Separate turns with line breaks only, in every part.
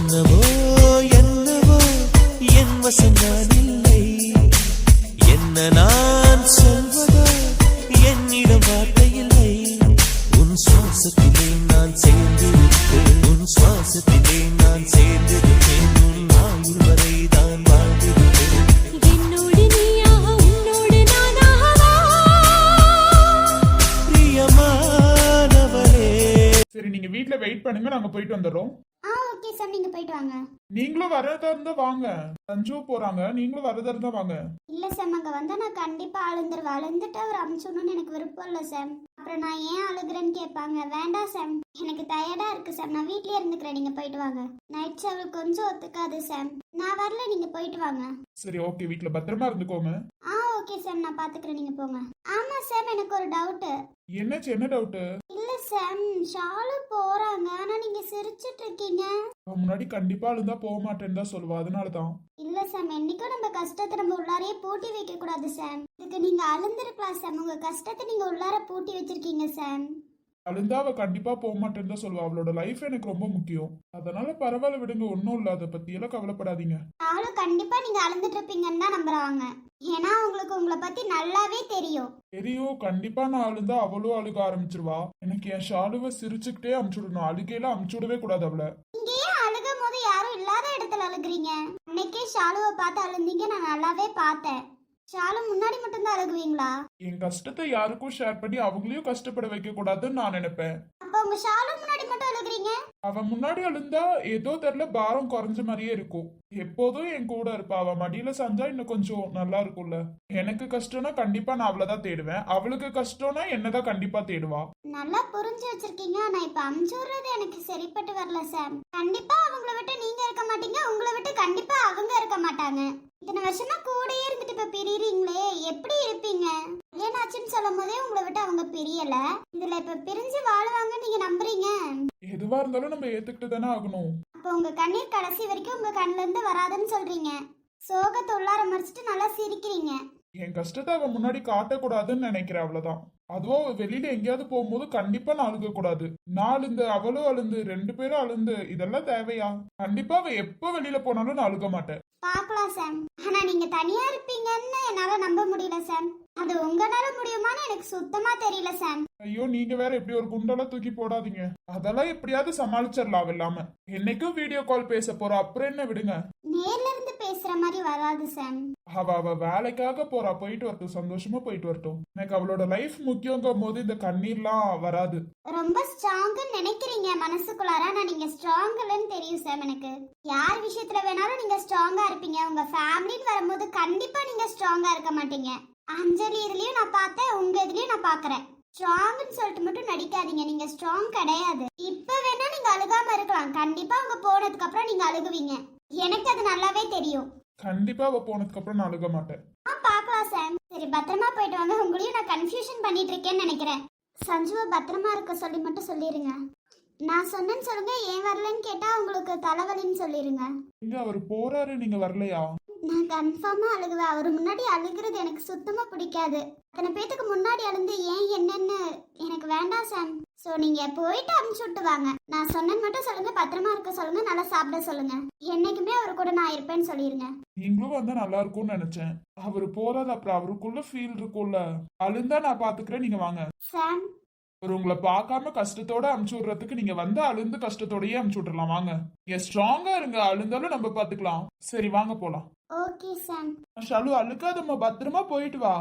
என்னவோ என்னவோ என் வசம் நான் இல்லை, என்ன நான் சொல்வதோ என்னிடம் வார்த்தை இல்லை. உன் சுவாசத்திலே நான் சேர்ந்திருப்பேன், உன் சுவாசத்திலே நான் சேர்ந்திருப்பேன், உன் ஆயுள் வரை தான் வாழ்ந்திருப்பேன்.
என்னோடு நீயாக உன்னோடு நானாகவா
பிரியமானவரே.
சரி, நீங்க வீட்ல வெயிட் பண்ணுங்க, நாங்க போயிட்டு வந்துடுறோம்.
ஓகே சார், நீங்க போயிட்டு வாங்க.
நீங்களும் வரதா இருந்தா வாங்க. சஞ்சு போறாங்க, நீங்களும் வரதா இருந்தா வாங்க.
இல்ல சார், அங்க வந்தா நான் கண்டிப்பா அழுந்துருவேன். அழுந்துட்டு அவர் அனுப்பிச்சோன்னு எனக்கு விருப்பம் இல்லை சார். அப்புறம் நான் ஏன் அழுகுறேன்னு கேட்பாங்க. வேண்டாம் சார், எனக்கு டயர்டா இருக்கு சார், நான் வீட்லயே இருந்துக்கிறேன், நீங்க போயிட்டு வாங்க. நைட் ஷவல் கொஞ்சம் ஒத்துக்காது சார், நான் வரல, நீங்க போயிட்டு வாங்க.
சரி ஓகே, வீட்ல பத்திரமா இருந்துக்கோங்க.
ஓகே சார், நான் பாத்துக்கிறேன், நீங்க போங்க. ஆமா சார், எனக்கு ஒரு டவுட்.
என்னாச்சு, என்ன டவுட்?
இல்ல சார், ஷாலு போறாங்க, ஆனா நீங்க சிரிச்சிட்டு இருக்கீங்க.
முன்னாடி கண்டிப்பா அழுந்தா போக மாட்டேன்னு தான் சொல்லுவா, அதனாலதான்.
இல்ல சார், என்னைக்கும் நம்ம கஷ்டத்தை நம்ம உள்ளாரையே பூட்டி வைக்க கூடாது சார். இதுக்கு நீங்க அழுந்திருக்கலாம் சார், உங்க கஷ்டத்தை நீங்க உள்ளார பூட்டி வச்சிருக்கீங்க சார்.
அழுந்தா அவ கண்டிப்பா போக மாட்டேன்னு தான் சொல்லுவா. அவளோட லைஃப் எனக்கு ரொம்ப முக்கியம், அதனால பரவாயில்ல விடுங்க, ஒன்னும் இல்ல, அதை பத்தி எல்லாம் கவலைப்படாதீங்க.
நானும் கண்டிப்பா நீங்க அழுந்துட்டு இருப்பீங்கன்னு தான் நம்புறாங்க. ஏன்னா உங்களுக்கு உங்களை பத்தி நல்லாவே தெரியும்.
தெரியும், கண்டிப்பா நான் அழுந்தா அவளும் அழுக ஆரம்பிச்சிருவா. எனக்கு என் ஷாலுவை சிரிச்சுக்கிட்டே அமுச்சுடணும், அழுகையில அமுச்சுடவே கூடாது அவளை.
நீங்க ஏன் அழுகும் போது யாரும் இல்லாத இடத்துல அழுகுறீங்க? அன்னைக்கே ஷாலுவை பார்த்து அழுந்தீங்க, நான் நல்லாவே பார்த்தேன். ஷாலு முன்னாடி மட்டும்தான் அழுகுவீங்களா?
என் கஷ்டத்தை யாருக்கும் ஷேர் பண்ணி அவங்களையும் கஷ்டப்பட வைக்க கூடாதுன்னு நான் நினைப்பேன்.
அப்ப உங்க ஷாலு முன்னாடி மட்டும் அழுகுறீங்க?
அவன் முன்னாடி அழுந்தா ஏதோ தெரியல, பாரம் குறைஞ்ச மாதிரியே இருக்கும். எப்போதும் என் கூட இருப்பா, அவ மடியில சாஞ்சா இன்னும் கொஞ்சம் நல்லா இருக்கும்ல. எனக்கு கஷ்டம்னா கண்டிப்பா நான் அவளதான் தேடுவேன், அவளுக்கு கஷ்டம்னா என்னதான் கண்டிப்பா தேடுவா.
நல்லா புரிஞ்சு வச்சிருக்கீங்க. ஆனா இப்ப அமுச்சுடுறது எனக்கு சரிப்பட்டு வரல சார். கண்டிப்பா அவங்கள விட்டு நீங்க இருக்க மாட்டீங்க, உங்களை விட்டு கண்டிப்பா அவங்க இருக்க மாட்டாங்க. இத்தனை வருஷமா கூடயே இருந்துட்டு இப்ப பிரியறீங்களே, எப்படி இருப்பீங்க? ஏன்னாச்சுன்னு சொல்லும் போதே உங்களை விட்டு அவங்க பிரியல, இதுல இப்ப பிரிஞ்சு வாழுவாங்க நீங்க நம்புறீங்க?
எதுவா இருந்தாலும் நம்ம ஏத்துக்கிட்டு தானே ஆகணும்.
அப்ப உங்க கண்ணீர் கடைசி வரைக்கும் உங்க கண்ணுல இருந்து வராதுன்னு சொல்றீங்க. சோகத்தை உள்ளார மறைச்சிட்டு நல்லா சிரிக்கிறீங்க.
என் கஷ்டத்தை அவ முன்னாடி காட்டக்கூடாதுன்னு நினைக்கிறேன், அவ்வளவுதான். அதுவும் அவ வெளியில எங்கேயாவது போகும்போது கண்டிப்பா நான் அழுக கூடாது. நான் அழுந்து அவளும் அழுந்து 2 பேரும் அழுந்து இதெல்லாம் தேவையா? கண்டிப்பா அவ எப்ப வெளியில போனாலும் நான் அழுக மாட்டேன்.
பாக்கலாம் சாம். ஆனா நீங்க தனியா இருப்பீங்கன்னு என்னால நம்ப முடியல சாம். அது உங்களால முடியுமான்னு எனக்கு சுத்தமா தெரியல சாம்.
ஐயோ, நீங்க வேற எப்படி ஒரு குண்டெல்லாம் தூக்கி போடாதீங்க. அதெல்லாம் எப்படியாவது சமாளிச்சிடலாம் இல்லாம. என்னைக்கும் வீடியோ கால் பேச போறோம், அப்புறம் என்ன விடுங்க.
நேர்ல இருந்து பேசுற மாதிரி வராது சாம்.
அவ வேலைக்காக போறா, போயிட்டு வரட்டும், சந்தோஷமா போயிட்டு வரட்டும். எனக்கு அவளோட லைஃப் முக்கியங்கும் போது இந்த கண்ணீர்லாம் வராது.
ரொம்ப ஸ்ட்ராங்னு நினைக்கிறீங்க மனசுக்குள்ளார, ஆனா நீங்க ஸ்ட்ராங் இல்லைன்னு தெரியும் சாம் எனக்கு. யார் விஷயத்துல வேணாலும் நீங்க ஸ்ட்ராங்கா இருப்பீங்க, உங்க ஃபேமிலின்னு வரும்போது கண்டிப்பா நீங்க ஸ்ட்ராங்கா இருக்க மாட்டீங்க. அஞ்சலி இதுலயும் நான் பார்த்தேன், உங்க இதுலயும் நான் பாக்குறேன். ஸ்ட்ராங்னு சொல்லிட்டு மட்டும் நடிக்காதீங்க, நீங்க ஸ்ட்ராங் கிடையாது. இப்ப வேணா நீங்க அழுகாம இருக்கலாம், கண்டிப்பா அவங்க போனதுக்கு அப்புறம் நீங்க அழுகுவீங்க, எனக்கு அது நல்லாவே தெரியும்.
கண்டிப்பா அவ போனதுக்கு அப்புறம் நான் அழுக மாட்டேன்.
பாக்கலாம் சாம். சரி, பத்திரமா போயிட்டு வாங்க. உங்களையும் நான் கன்ஃபியூஷன் பண்ணிட்டு இருக்கேன்னு நினைக்கிறேன். சஞ்சுவை பத்திரமா இருக்க சொல்லி மட்டும் சொல்லிருங்க. நான் சொன்னேன்னு சொல்லுங்க, ஏன் வரலன்னு கேட்டா உங்களுக்கு தலைவலின்னு சொல்லிருங்க.
இங்க அவர் போறாரு, நீங்க வரலையா?
நான் கன்ஃபார்மா அழுகுவேன். அவர் முன்னாடி அழுகிறது எனக்கு சுத்தமா பிடிக்காது. அத்தனை பேத்துக்கு முன்னாடி அழுந்து ஏன் என்னன்னு எனக்கு வேண்டாம் சாம். சோ நீங்க போயிட்டு அனுப்பிச்சு விட்டு வாங்க. நான் சொன்னேன்னு மட்டும் சொல்லுங்க, பத்திரமா இருக்க சொல்லுங்க, நல்லா சாப்பிட சொல்லுங்க. என்னைக்குமே அவர் கூட நான் இருப்பேன்னு சொல்லிருங்க.
நீங்களும் வந்தா நல்லா இருக்கும்னு நினைச்சேன். அவரு போறது அப்புறம் அவருக்குள்ள ஃபீல் இருக்கும்ல, அழுந்தா நான் பாத்துக்கிறேன், நீங்க வாங்க.
சாம்,
அவர் உங்களை பார்க்காம கஷ்டத்தோட அமுச்சு விடுறதுக்கு நீங்க வந்து அழுந்து கஷ்டத்தோடயே அமுச்சு விட்டுறலாம். வாங்க, நீங்க ஸ்ட்ராங்கா இருங்க, அழுந்தாலும் நம்ம பாத்துக்கலாம். சரி வாங்க போலாம்.
Okay Sam.
ஷாலு, அழுக்காதம்மா, பத்திரமா போயிட்டு வா.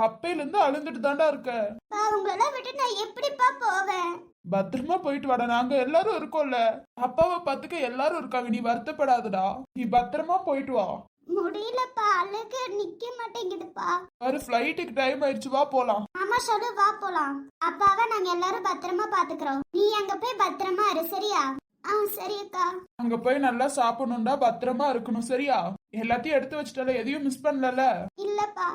அப்பையில இருந்து அழுந்துட்டு தாண்டா இருக்க.
உங்களெல்லாம் விட்டு நான் எப்படிப்பா போவேன்?
பத்திரமா போயிட்டு வாடா, நாங்க எல்லாரும் இருக்கோம்ல. அப்பாவை பாத்துக்க எல்லாரும் இருக்காங்க, நீ வருத்தப்படாதடா. நீ பத்திரமா போயிட்டு வா.
முடியலப்பா, அழுக நிக்க மாட்டேங்குதுப்பா.
ஒரு ஃபிளைட்டுக்கு டைம் ஆயிடுச்சு, வா போலாம்.
ஆமா ஷாலு, வா போலாம். அப்பாவை நாங்க எல்லாரும் பத்திரமா பாத்துக்கிறோம், நீ அங்க போய் பத்திரமா இரு, சரியா? சரி அக்கா.
அங்க போய் நல்லா சாப்பிடணும்டா, பத்திரமா இருக்கணும், சரியா? எல்லாத்தையும் எடுத்து வச்சுட்டால, எதையும் மிஸ் பண்ணல.
இல்லப்பா.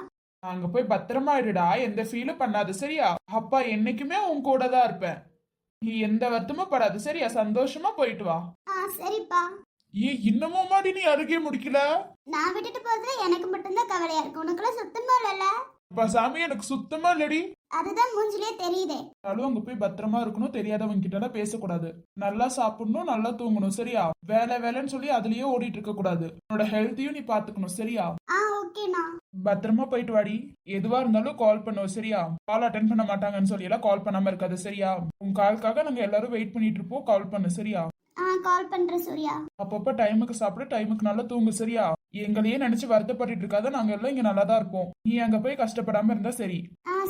அங்க போய் பத்திரமா இருடா, எந்த ஃபீலும் பண்ணாது, சரியா? அப்பா என்னைக்குமே உன் கூட தான் இருப்பேன், நீ எந்த வருத்தமும் படாது, சரியா? சந்தோஷமா போயிட்டு வா.
சரிப்பா.
இன்னமும் மாடி நீ அருகே முடிக்கல?
நான் விட்டுட்டு போறதுல எனக்கு மட்டும்தான் கவலையா இருக்கு, உனக்குலாம் சுத்தமா இல்லல?
அப்பா சாமி, எனக்கு சுத்தமா இல்லடி.
அதுதான் மூஞ்சிலே தெரியுதே.
ஷாலு அங்க போய் பத்திரமா இருக்கணும், தெரியாதவங்க கிட்ட எல்லாம் பேசக்கூடாது, நல்லா சாப்பிடணும், நல்லா தூங்கணும், சரியா? வேலை வேலைன்னு சொல்லி அதுலயே ஓடிட்டு இருக்க கூடாது. உன்னோட ஹெல்த்தையும் நீ பாத்துக்கணும், சரியா?
ஓகேண்ணா.
பத்திரமா போயிட்டு வாடி. எதுவா இருந்தாலும் கால் பண்ணுவோம், சரியா? கால் அட்டன் பண்ண மாட்டாங்கன்னு சொல்லி எல்லாம் கால் பண்ணாம இருக்காது, சரியா? உன் கால்காக நாங்க எல்லாரும் வெயிட் பண்ணிட்டு இருப்போம், கால் பண்ணு, சரியா?
கால் பண்றேன் சூர்யா.
அப்பப்ப டைமுக்கு சாப்பிடு, டைமுக்கு நல்லா தூங்கு, சரியா? எங்களையே நினைச்சு வருத்தப்பட்டு இருக்காத, நாங்க எல்லாம் இங்க நல்லா தான் இருப்போம். நீ அங்க போய் கஷ்டப்படாம இருந்தா சரி.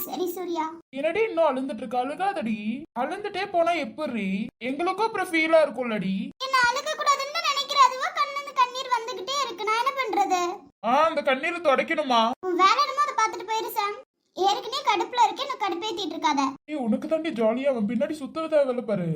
சரி சூர்யா.
என்னடி இன்னும் அழுந்துட்டு இருக்க? அழுகாதடி. அழுந்துட்டே போனா எப்படி? எங்களுக்கும் அப்புறம் ஃபீலா இருக்கும்லடி.
என்ன அழுக கூடாதுன்னு நினைக்கிறேன், அதுவா கண்ணுல கண்ணீர் வந்துகிட்டே இருக்கு, நான் என்ன பண்றது?
அந்த கண்ணீரை துடைக்கணுமா?
உன் வேலை என்னமோ அதை பாத்துட்டு போயிரு சாம். ஏற்கனவே கடுப்புல இருக்கேன், நான் கடுப்பேத்திட்டு இருக்காத.
உனக்கு தாண்டி ஜாலியா அவன் பின்னாடி சுத்துறதா வேலை பாரு.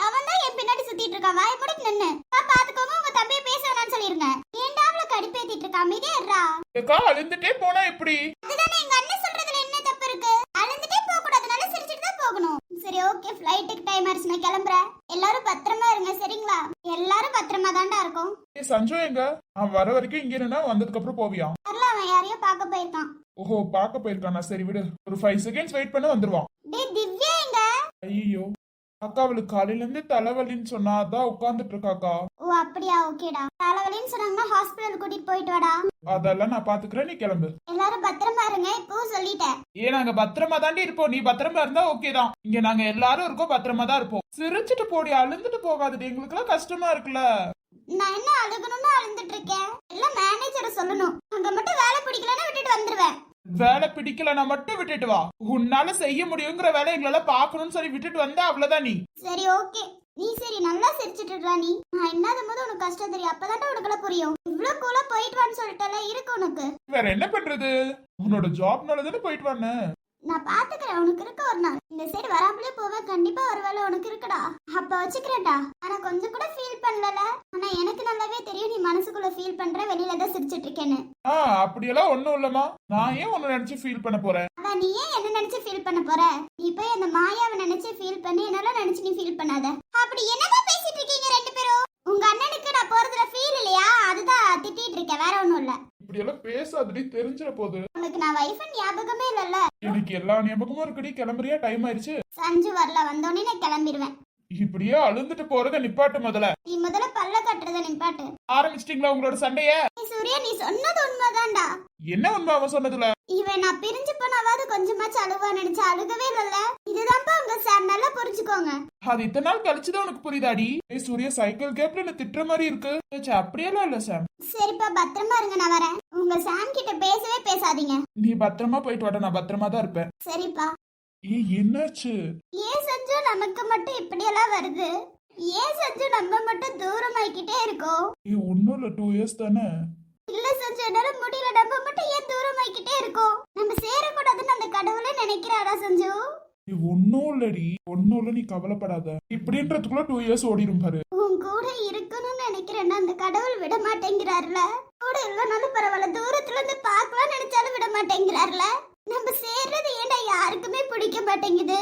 அவன் தான் என் பின்னாடி சுத்திட்டு இருக்கான், வாய் மூடி நின்னு. பாத்துக்கோங்க, உங்க தம்பியை பேச வேணாம்னு சொல்லிருங்க. ஏன்டா அவளை கடுப்பேத்திட்டு இருக்கா? அமைதியா இருடா.
ஏக்கா அழுந்துட்டே போனா எப்படி?
அதுதானே எங்க அண்ணன் சொல்றதுல என்ன தப்பு இருக்கு? அழுந்துட்டே போக கூடாது, நல்லா சிரிச்சிட்டு தான் போகணும். சரி ஓகே, ஃப்ளைட்டுக்கு டைம் ஆயிடுச்சு, நான் கிளம்புறேன். எல்லாரும் பத்திரமா இருங்க, சரிங்களா? எல்லாரும் பத்திரமா தான்டா இருக்கும்.
சஞ்சு எங்க? அவன் வர வரைக்கும் இங்க இருந்தா வந்ததுக்கு அப்புறம் போவியா?
வரல, அவன் யாரையோ பார்க்க போயிருக்கான்.
ஓஹோ, பார்க்க போயிருக்கானா? சரி விடு, ஒரு 5 செகண்ட்ஸ் வெயிட் பண்ண வந்துருவான்.
டேய் திவ்யா எங்க?
ஐயோ அக்கா, அவளுக்கு காலையில இருந்து தலைவலின்னு சொன்னா அதான் உட்கார்ந்துட்டு இருக்காக்கா.
ஓ அப்படியா, ஓகேடா. தலைவலின்னு சொன்னாங்கன்னா ஹாஸ்பிடல் கூட்டிட்டு போயிட்டு வாடா.
அதெல்லாம் நான் பாத்துக்கிறேன், நீ கிளம்பு.
எல்லாரும் பத்திரமா இருங்க, இப்பவும் சொல்லிட்டேன்.
நாங்க பத்திரமா தாண்டி இருப்போம், நீ பத்திரமா இருந்தா ஓகே தான். இங்க நாங்க எல்லாரும் இருக்கோம், பத்திரமா தான் இருப்போம். சிரிச்சிட்டு போடி, அழுந்துட்டு போகாதடி, எங்களுக்கு எல்லாம் கஷ்டமா இருக்குல்ல.
நான் என்ன அழுகணும்னு அழுந்துட்டு இருக்கேன்? எல்லாம் மேனேஜரை சொல்லணும். அங்க மட்டும் வேலை பிடிக்கலன்னா விட்டுட்டு வந்துருவேன்.
வேலை பிடிக்கலன்னா மட்டும் விட்டுட்டு வா. உன்னால செய்ய முடியுங்கிற வேலை எங்களால பாக்கணும்னு சொல்லி விட்டுட்டு வந்தா அவ்வளவுதான் நீ.
சரி ஓகே, நீ சரி நல்லா சிரிச்சிட்டு இருக்கா. நீ நான் இல்லாத போது உனக்கு கஷ்டம் தெரியும், அப்பதான் உனக்குலாம் புரியும். இவ்வளவு கூலா போயிட்டு வான்னு சொல்லிட்டால இருக்கு உனக்கு.
வேற என்ன பண்றது? உன்னோட ஜாப்னால தானே போயிட்டு வானே.
நான் பாத்துக்கிறேன், உனக்கு இருக்க ஒரு நாள். இந்த சைடு வராமலே போவேன், கண்டிப்பா ஒரு வேலை உனக்கு இருக்குடா. அப்ப வச்சுக்கிறேன்டா. ஆனா கொஞ்சம் கூட ஃபீல் பண்ணல. ஆனா எனக்கு நல்லாவே தெரியும் நீ மனசுக்குள்ள ஃபீல் பண்ற, வெளியில தான் சிரிச்சிட்டு இருக்கேன்னு.
அப்படியெல்லாம் ஒண்ணும் இல்லமா. நான் ஏன் உன்னை நினைச்சு ஃபீல் பண்ண போறேன்?
அதான் நீ ஏன் என்ன நினைச்சு ஃபீல் பண்ண போற? நீ போய் அந்த மாயாவை நினைச்சு ஃபீல் பண்ணி என்னால நினைச்சு நீ ஃபீல் பண்ணாத. அப்படி என்னதான் பேசிட்டு இருக்கீங்க ரெண்டு பேரும்? உங்க அண்ணனுக்கு நான் போறதுல ஃபீல் இல்லையா? அதுதான் திட்டிட்டு இருக்கேன், வேற ஒண்ணும் இல்ல.
இப்படி எல்லாம் பேசாதடி, தெரிஞ்சிட போகுது.
உனக்கு நான் வைஃப் ஞாபகமே இல்லல்ல.
எனக்கு எல்லா ஞாபகமும் இருக்குடி. கிளம்புறியா? டைம் ஆயிடுச்சு.
சஞ்சு வரல, வந்தோடனே நான் கிளம்பிடுவேன்.
இப்படியே அழுந்துட்டு போறத நிப்பாட்டு முதல்ல.
நீ முதல்ல பல்ல கட்டுறத நிப்பாட்டு.
ஆரம்பிச்சிட்டீங்களா உங்களோட சண்டைய?
சூர்யா, நீ சொன்னது உண்மைதான்டா.
என்ன உண்மை அவன் சொன்னதுல?
இவன் நான் பிரிஞ்சு போனாவது கொஞ்சமாச்சு அழுவா நினைச்சா அழுகவே இல்லல்ல. இதுதான்ப்பா உங்க சார், நல்லா புரிஞ்சுக்கோங்க.
அது இத்தனை நாள் கழிச்சுதான் உனக்கு புரியுதாடி? சூர்யா சைக்கிள் கேப்ல என்ன திட்டுற மாதிரி இருக்கு. அப்படியெல்லாம் இல்ல சாம்.
சரிப்பா, பத்திரமா இருங்க, நான் வரேன். உங்க சாம் கிட்ட பேசவே பேசாதீங்க.
நீ பத்திரமா போயிட்டு வாட, நான் பத்திரமா தான் இருப்பேன்.
சரிப்பா.
என்னாச்சு?
ஏன் சஞ்சு நமக்கு மட்டும் இப்படி எல்லாம் வருது? ஏன் சஞ்சு நம்ம மட்டும் தூரமாயிக்கிட்டே இருக்கோம்?
ஒன்னும் இல்ல, 2 இயர்ஸ் தானே.
இல்ல சஞ்சு, என்னால முடியல. நம்ம மட்டும் ஏன் தூரமாயிக்கிட்டே இருக்கோம்? நம்ம சேரக்கூடாதுன்னு அந்த கடவுளே நினைக்கிறாரா சஞ்சு?
ஒன்னும் இல்லடி, ஒன்னும் இல்ல, நீ கவலைப்படாத. இப்படின்றதுக்குள்ள 2 இயர்ஸ் ஓடிடும் பாரு.
உன் கூட இருக்கணும்னு நினைக்கிறேன்னா அந்த கடவுள் விட மாட்டேங்கிறாருல. கூட இல்லனாலும் பரவாயில்ல, தூரத்துல இருந்து பார்க்கலாம் நினைச்சாலும் விட மாட்டேங்கிறாருல. நம்ம சேர்றது ஏன்டா யாருக்குமே பிடிக்க மாட்டேங்குது?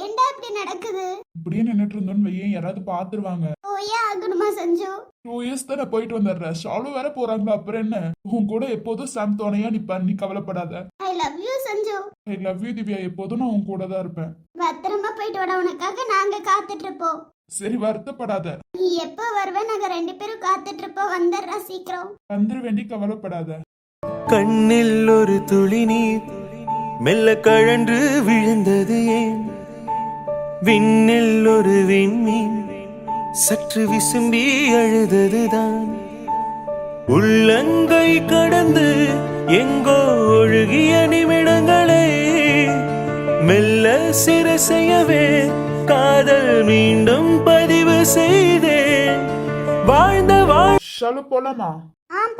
ஏன்டா இப்படி நடக்குது?
இப்படியே நின்னுட்டு இருந்தோன்னு வையேன், யாராவது பாத்துருவாங்க.
போயே ஆகணுமா சஞ்சு?
2 இயர்ஸ் தானே, போயிட்டு வந்துடுறேன். ஷாலு வேற போறாங்களா, அப்புறம் என்ன? உன் கூட எப்போதும் சாம் துணையா நிப்பான், நீ கவலைப்படாத.
ஐ love you Sanju.
I love you Divya, எப்போதும் நான் உன் கூட தான் இருப்பேன்.
பத்திரமா போயிட்டு வாடா, உனக்காக நாங்க காத்துட்டு இருப்போம்.
சரி, வருத்தப்படாத.
நீ எப்ப வருவே, நாங்க 2 பேரும் காத்துட்டு இருப்போம். வந்துடுறா சீக்கிரம்.
வந்துட வேண்டி, கவலைப்படாத.
கண்ணில் ஒரு துளி நீர் மெல்ல கழன்று விழுந்தது ஏன்? விண்ணில் ஒரு விண்மீன் சற்று விசும்பி அழுததுதான். உள்ளங்கை கடந்து எங்கோ ஒழுகிய நிமிடங்களே மெல்ல சிரசையவே காதல் மீண்டும் பதிவு செய்தேன். வாழ்ந்த
ஷாலு போலாமா?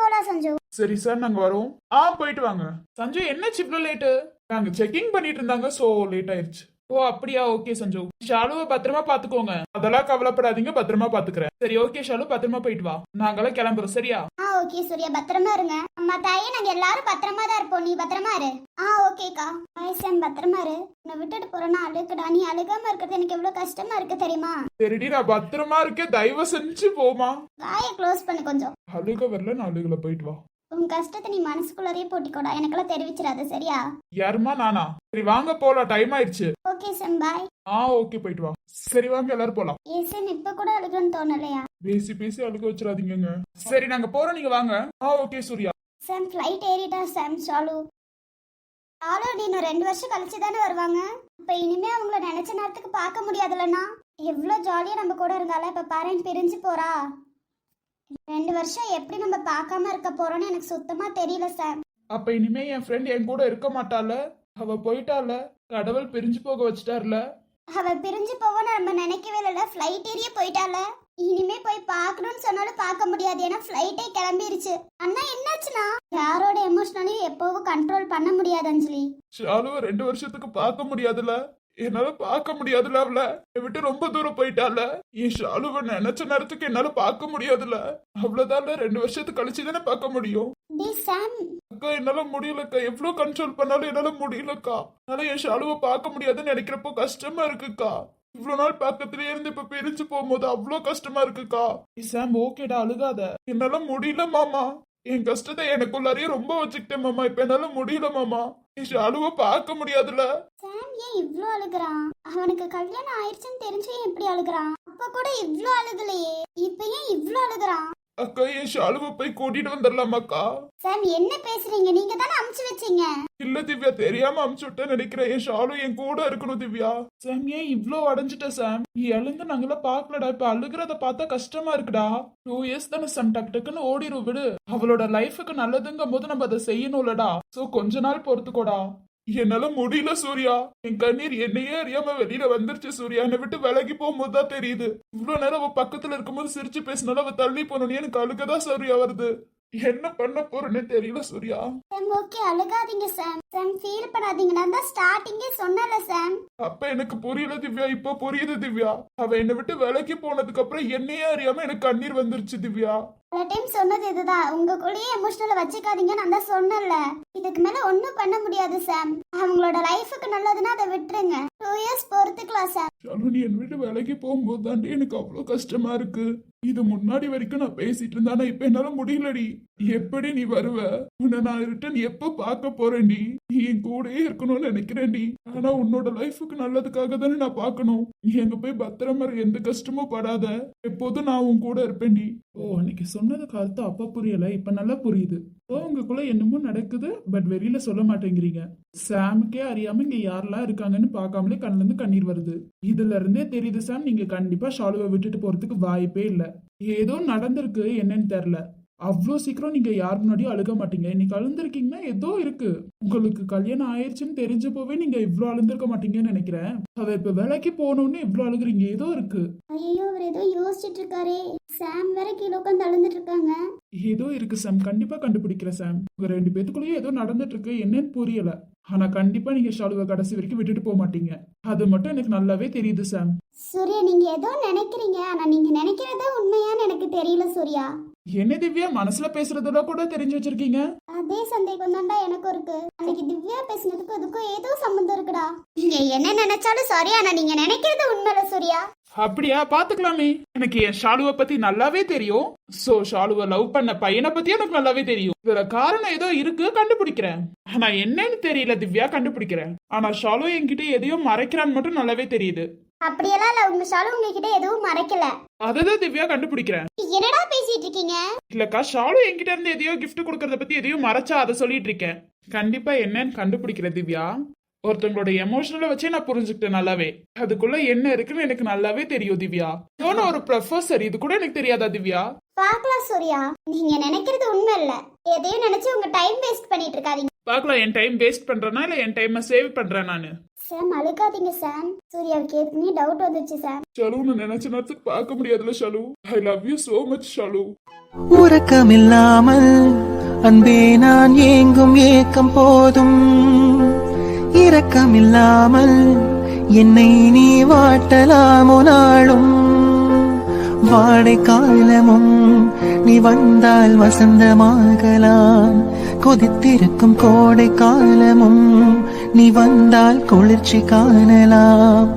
போலாம் சஞ்சு.
சரி சார், நாங்க வரோம். போயிட்டு வாங்க. சஞ்சு என்ன இவ்வளவு லேட்டு? நாங்க செக்கிங் பண்ணிட்டு இருந்தாங்க, சோ லேட் ஆயிருச்சு. ஓ அப்படியா, ஓகே சஞ்சு. ஷாலுவை பத்திரமா பாத்துக்கோங்க. அதெல்லாம் கவலைப்படாதீங்க, பத்திரமா பாத்துக்கிறேன். சரி ஓகே ஷாலு, பத்திரமா போயிட்டு வா. நாங்கெல்லாம் கிளம்புறோம், சரியா?
ஓகே சூர்யா, பத்திரமா இருங்க. அம்மா தாயே, நாங்க எல்லாரும் பத்திரமா தான் இருப்போம். நீ பத்திரமா இரு. ஓகேக்கா. சாம், பத்திரமா இரு. நான் விட்டுட்டு போறேன்னா அழுக்குடா. நீ அழுகாம இருக்கிறது எனக்கு எவ்வளவு கஷ்டமா இருக்கு தெரியுமா?
சரிடி, நான் பத்திரமா இருக்கேன், தயவு செஞ்சு போமா.
வாயை க்ளோஸ் பண்ணு கொஞ்சம்.
அழுக வரல, நான் அழுகல, போயிட்டு வா.
உன் கஷ்டத்தை நீ மனசுக்குள்ளரே போட்டிக்கோடா, எனக்கெல்லாம் தெரிவிச்சிடாத சரியா?
யாருமா நானா? சரி வாங்க போலாம், டைம் ஆயிடுச்சு.
ஓகே சாம் பாய்.
ஓகே போயிட்டு வா. சரி வாங்க எல்லாரும் போலாம்.
சாம் இப்ப கூட அழுகன்னு தோணலையா?
பேசி பேசி அழுக வச்சிடாதீங்க. சரி நாங்க போறோம், நீங்க வாங்க. ஓகே சூர்யா.
சாம் ஃப்ளைட் ஏறிட்டா சாம். ஷாலு நீ இன்னும் 2 வருஷம் கழிச்சு தானே வருவாங்க. இப்ப இனிமே அவங்கள நினைச்ச நேரத்துக்கு பார்க்க முடியாதுல்லண்ணா. எவ்வளவு ஜாலியா நம்ம கூட இருந்தால இப்ப பாருங்க பிரிஞ்சு போறா. 2 வருஷம் எப்படி நம்ம பார்க்காம இருக்க போறோம்னு எனக்கு சுத்தமா தெரியல சாம்.
அப்ப இனிமே என் ஃப்ரெண்ட் என் கூட இருக்க மாட்டால, அவ போயிட்டால, கடவுள் பிரிஞ்சு போக வச்சிட்டார்ல.
அவ பிரிஞ்சு போவோன்னு நம்ம நினைக்கவே இல்ல. ஃப்ளைட் ஏறியே போயிட்டால. இனிமே போய் பார்க்கணும்னு சொன்னாலும் பார்க்க முடியாது, ஏன்னா ஃப்ளைட்டே கிளம்பிருச்சு. அண்ணா என்னாச்சுன்னா யாரோட எமோஷனலையும் எப்பவும் கண்ட்ரோல் பண்ண முடியாது அஞ்சலி.
ஷாலுவ 2 வருஷத்துக்கு பார்க்க முடியாதுல, என்னால பார்க்க முடியாதுல. அவளை விட்டு ரொம்ப தூரம் போயிட்டால. என் ஷாலுவ நினைச்ச நேரத்துக்கு என்னால பார்க்க முடியாதுல. அவ்வளவுதான், 2 வருஷத்துக்கு கழிச்சு தானே பார்க்க முடியும். அக்கா என்னால முடியலக்கா, எவ்வளவு கண்ட்ரோல் பண்ணாலும் என்னால முடியலக்கா. அதனால என் ஷாலுவ பார்க்க முடியாதுன்னு நினைக்கிறப்போ கஷ்டமா இருக்குக்கா. இவ்வளவு நாள் பக்கத்திலே இருந்து இப்ப பிரிஞ்சு போகும்போது அவ்வளவு கஷ்டமா இருக்குக்கா. சாம் ஓகேடா, அழுகாத. என்னால முடியல மாமா, என் கஷ்டத்தை எனக்குள்ளாரையே ரொம்ப வச்சுக்கிட்டேன் மாமா. இப்ப என்னால முடியல மாமா, என் ஷாலுவ பார்க்க முடியாதுல.
சாம் ஏன் இவ்ளோ அழுகுறான்? அவனுக்கு கல்யாணம் ஆயிடுச்சுன்னு தெரிஞ்சு எப்படி அழுகுறான்? அப்ப கூட இவ்ளோ அழுகலையே, இப்ப ஏன் இவ்ளோ அழுகுறான்?
அக்கா என் ஷாலுவ போய் கூட்டிட்டு வந்துடலாமாக்கா?
சாம் என்ன பேசுறீங்க? நீங்க தானே அமுச்சு வச்சீங்க.
இல்ல திவ்யா, தெரியாம அமுச்சு விட்டேன்னு நினைக்கிறேன். என் ஷாலு என் கூட இருக்கணும் திவ்யா. சாம் ஏன் இவ்ளோ அடைஞ்சிட்ட சாம்? நீ எழுந்து நாங்களாம் பாக்கலடா, இப்ப அழுகிறத பார்த்தா கஷ்டமா இருக்குடா. 2 இயர்ஸ் தானே சாம், டக்கு டக்குன்னு ஓடிரும் விடு. அவளோட லைஃபுக்கு நல்லதுங்கும் போது நம்ம அதை செய்யணும்லடா. சோ கொஞ்ச நாள் பொறுத்துக்கோடா. என்னால முடியல சூர்யா, என் கண்ணீர் என்னையே அறியாம வெளியில வந்துருச்சு சூர்யா. என்னை விட்டு விலகி போகும்போது தான் தெரியுது. இவ்வளவு நேரம் அவ பக்கத்துல இருக்கும்போது சிரிச்சு பேசினாலும் அவ தள்ளி போனோன்னு எனக்கு அழுகதான் சூர்யா வருது. என்ன பண்ண போறேன்னு தெரியல சூர்யா.
சாம் ஓகே, அழுகாதீங்க சாம். சாம் ஃபீல் பண்ணாதீங்க, நான் தான் ஸ்டார்டிங்கே சொன்னல சாம்.
அப்ப எனக்கு புரியல திவ்யா, இப்ப புரியுது திவ்யா. அவ என்னை விட்டு விலகி போனதுக்கு அப்புறம் என்னையே அறியாம எனக்கு கண்ணீர் வந்துருச்சு திவ்யா.
பல டைம் சொன்னது இதுதான், உங்களுக்குள்ளேயே எமோஷனல வச்சுக்காதீங்க, நான் தான் சொன்னல. இதுக்கு மேல ஒண்ணும் பண்ண முடியாது சாம். அவங்களோட லைஃபுக்கு நல்லதுன்னா அதை விட்டுருங்க. 2 இயர்ஸ் பொறுத்துக்கலாம் சாம்.
ஷாலு நீ என்னை விட்டு விலகி போகும்போது தாண்டி எனக்கு அவ்வளவு கஷ்டமா இருக்கு. இது முன்னாடி வரைக்கும் நான் பேசிட்டு இருந்தா, இப்ப என்னால முடியலடி. எப்படி நீ வருவ? உன்னை நான் ரிட்டன் எப்ப பார்க்க போறேன்டி? நீ என் கூடயே இருக்கணும்னு நினைக்கிறேன்டி. ஆனா உன்னோட லைஃபுக்கு நல்லதுக்காக தானே நான் பார்க்கணும். நீ எங்க போய் பத்திரமா எந்த கஷ்டமும் படாத, எப்போதும் நான் உன் கூட இருப்பேன்டி. அன்னைக்கு சொன்னதுக்கு அர்த்தம் அப்ப புரியல, இப்ப நல்லா புரியுது. உங்களுக்குள்ள என்னமோ நடக்குது, பட் வெளியில சொல்ல மாட்டேங்கிறீங்க. சாமுக்கே அறியாம இங்க யாரெல்லாம் இருக்காங்கன்னு பார்க்காமலே கண்ணுல இருந்து கண்ணீர் வருது. இதுல இருந்தே தெரியுது சாம், நீங்க கண்டிப்பா ஷாலுவை விட்டுட்டு போறதுக்கு வாய்ப்பே இல்ல. ஏதோ நடந்திருக்கு, என்னன்னு தெரியல. அவ்வளோ சீக்கிரம் நீங்க யார் முன்னாடியும் அழுக மாட்டீங்க. இன்னைக்கு அழுந்திருக்கீங்கன்னா ஏதோ இருக்கு. உங்களுக்கு கல்யாணம் ஆயிடுச்சுன்னு தெரிஞ்சப்போவே நீங்க இவ்வளவு அழுந்திருக்க மாட்டீங்கன்னு நினைக்கிறேன். அவ இப்ப வேலைக்கு போகணும்னு இவ்வளவு அழுகுறீங்க, ஏதோ இருக்கு.
ஐயோ, அவர் ஏதோ யோசிச்சுட்டு இருக்காரே. சாம் வேற கீழே உட்காந்து அழுந்துட்டு இருக்காங்க.
ஏதோ இருக்கு சாம், கண்டிப்பா கண்டுபிடிக்கிறேன் சாம். உங்க 2 பேத்துக்குள்ளேயும் ஏதோ நடந்துட்டு இருக்கு, என்னன்னு புரியல. ஆனா கண்டிப்பா நீங்க ஷாலுவை கடைசி வரைக்கும் விட்டுட்டு போக மாட்டீங்க, அது மட்டும் எனக்கு நல்லாவே தெரியுது சாம்.
சூர்யா நீங்க ஏதோ நினைக்கிறீங்க, ஆனா நீங்க நினைக்கிறதா உண்மையான்னு எனக்கு தெரியல சூர்யா.
என்ன திவ்யா, மனசுல பேசுறதெல்லாம் கூட தெரிஞ்சு வச்சிருக்கீங்க?
அதே சந்தேகம் தான்டா எனக்கும் இருக்கு. அன்னைக்கு திவ்யா பேசினதுக்கும் அதுக்கும் ஏதோ சம்பந்தம் இருக்குடா. நீங்க என்ன நினைச்சாலும் சாரி, ஆனா நீங்க நினைக்கிறது உண்மையில சூர்யா.
அப்படியா? பாத்துக்கலாமே. எனக்கு என் ஷாலுவை பத்தி நல்லாவே தெரியும். சோ ஷாலுவை லவ் பண்ண பையனை பத்தி எனக்கு நல்லாவே தெரியும். இதுல காரணம் ஏதோ இருக்கு, கண்டுபிடிக்கிறேன். ஆனா என்னன்னு தெரியல திவ்யா, கண்டுபிடிக்கிறேன். ஆனா ஷாலு என்கிட்ட எதையும் மறைக்கிறான்னு மட்டும் நல்லாவே தெரியுது.
அப்படியெல்லாம் இல்ல, உங்க ஷாலு உங்ககிட்ட எதுவும் மறைக்கல.
அததான் திவ்யா கண்டுபிடிக்கிறேன்.
என்னடா பேசிட்டு இருக்கீங்க?
இல்லக்கா, ஷாலு என்கிட்ட இருந்து எதையோ கிஃப்ட் கொடுக்கறத பத்தி எதையும் மறைச்சா அதை சொல்லிட்டு இருக்கேன். கண்டிப்பா என்னன்னு கண்டுபிடிக்கிற திவ்யா. ஒருத்தவங்களோட எமோஷனலை வச்சே நான் புரிஞ்சுக்கிட்டேன் நல்லாவே. அதுக்குள்ள என்ன இருக்குன்னு எனக்கு நல்லாவே தெரியும் திவ்யா. ஒரு ப்ரொஃபசர், இது கூட எனக்கு தெரியாதா திவ்யா?
பாக்கலாம் சூர்யா, நீங்க நினைக்கிறது உண்மை இல்ல. எதையும் நினைச்சு உங்க டைம் வேஸ்ட் பண்ணிட்டு இருக்காதீங்க.
பாக்கலாம், என் டைம் வேஸ்ட் பண்றேனா இல்ல என் டைம் சேவ் பண்றேன் நானு?
சாம் அழுகாதீங்க சாம். சூர்யாவுக்கு ஏற்கனவே டவுட் வந்துச்சு சாம்.
ஷாலு, நான் நினைச்ச நேரத்துக்கு பார்க்க முடியாதுல Shalu. I love you so much Shalu.
உறக்கமில்லாமல் அன்பே நான் ஏங்கும் ஏக்கம் போதும், இரக்கமில்லாமல் என்னை நீ வாட்டலாமோ நாளும், வாடை காலமும் நீ வந்தால் வசந்தமாகலாம், கொதித்திருக்கும் கோடை காலமும் நீ வந்தால் குளிர்ச்சி காணலாம்,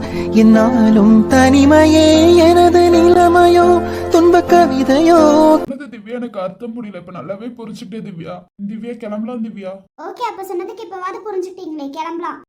என்னாலும் தனிமையே எனது நிலைமையோ துன்ப கவிதையோ.
திவ்யா எனக்கு அர்த்தம் புரியல, இப்ப நல்லாவே புரிஞ்சுக்கிட்டே திவ்யா. திவ்யா கிளம்பலாம் திவ்யா.
ஓகே, அப்ப சொன்னதுக்கு இப்பவாது புரிஞ்சுக்கிட்டீங்களே, கிளம்பலாம்.